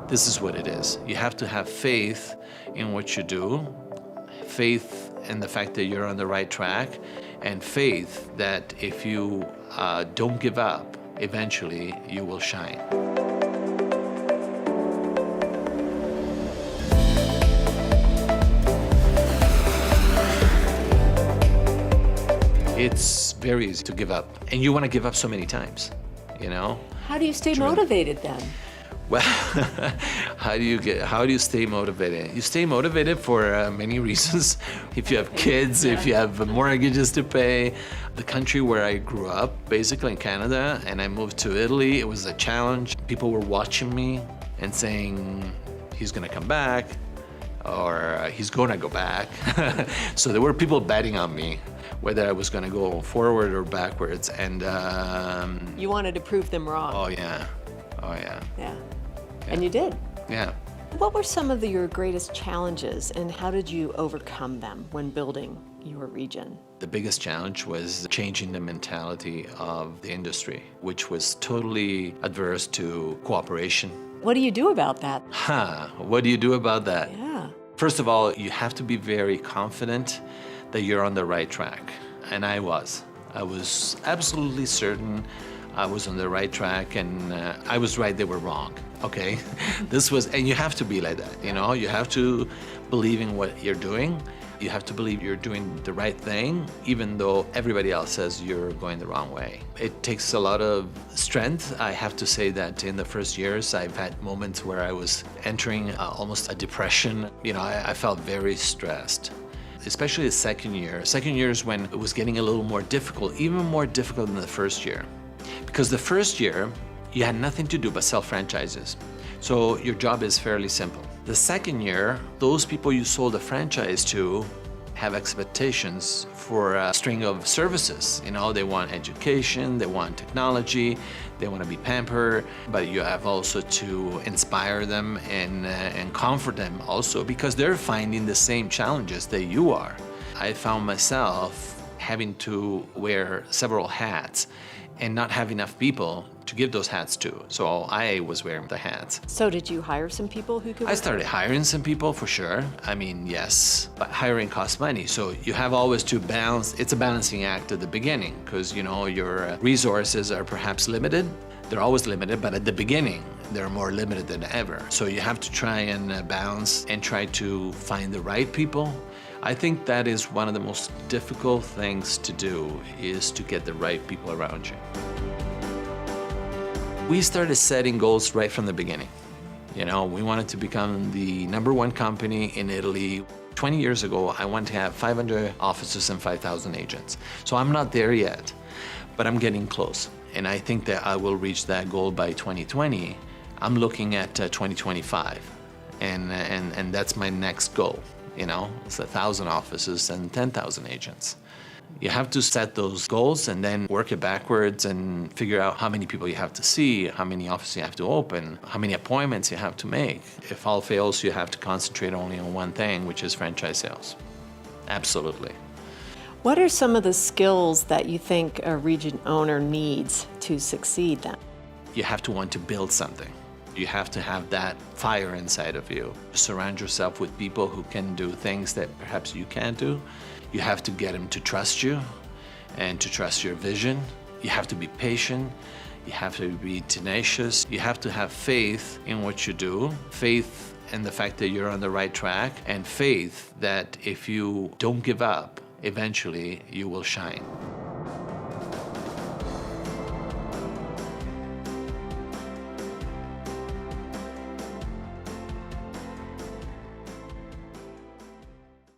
This is what it is. You have to have faith in what you do, faith in the fact that you're on the right track, and faith that if you don't give up, eventually you will shine. It's very easy to give up, and you want to give up so many times, you know? How do you stay motivated then? Well, how do you stay motivated? You stay motivated for many reasons. If you have kids, if you have mortgages to pay. The country where I grew up, basically in Canada, and I moved to Italy, it was a challenge. People were watching me and saying, he's gonna come back, or he's gonna go back. So there were people betting on me, whether I was gonna go forward or backwards. And you wanted to prove them wrong. Oh yeah. Yeah. And you did. Yeah. What were some of your greatest challenges, and how did you overcome them when building your region? The biggest challenge was changing the mentality of the industry, which was totally adverse to cooperation. What do you do about that? What do you do about that? Yeah. First of all, you have to be very confident that you're on the right track. And I was. I was absolutely certain I was on the right track, and I was right, they were wrong, okay? And you have to be like that, you know? You have to believe in what you're doing. You have to believe you're doing the right thing, even though everybody else says you're going the wrong way. It takes a lot of strength. I have to say that in the first years, I've had moments where I was entering almost a depression. You know, I felt very stressed. Especially the second year. Second year is when it was getting a little more difficult, even more difficult than the first year. Because the first year, you had nothing to do but sell franchises. So your job is fairly simple. The second year, those people you sold a franchise to have expectations for a string of services. You know, they want education, they want technology, they want to be pampered, but you have also to inspire them and comfort them also, because they're finding the same challenges that you are. I found myself having to wear several hats and not have enough people to give those hats to. So I was wearing the hats. So did you hire some people who could? I started hiring some people for sure. I mean, yes, but hiring costs money. So you have always to balance. It's a balancing act at the beginning, because you know your resources are perhaps limited. They're always limited, but at the beginning, they're more limited than ever. So you have to try and balance and try to find the right people. I think that is one of the most difficult things to do, is to get the right people around you. We started setting goals right from the beginning. You know, we wanted to become the #1 company in Italy. 20 years ago, I wanted to have 500 offices and 5,000 agents. So I'm not there yet, but I'm getting close. And I think that I will reach that goal by 2020. I'm looking at 2025, and that's my next goal. You know, it's 1,000 offices and 10,000 agents. You have to set those goals and then work it backwards and figure out how many people you have to see, how many offices you have to open, how many appointments you have to make. If all fails, you have to concentrate only on one thing, which is franchise sales. Absolutely. What are some of the skills that you think a region owner needs to succeed then? You have to want to build something. You have to have that fire inside of you. Surround yourself with people who can do things that perhaps you can't do. You have to get them to trust you and to trust your vision. You have to be patient. You have to be tenacious. You have to have faith in what you do, faith in the fact that you're on the right track, and faith that if you don't give up, eventually you will shine.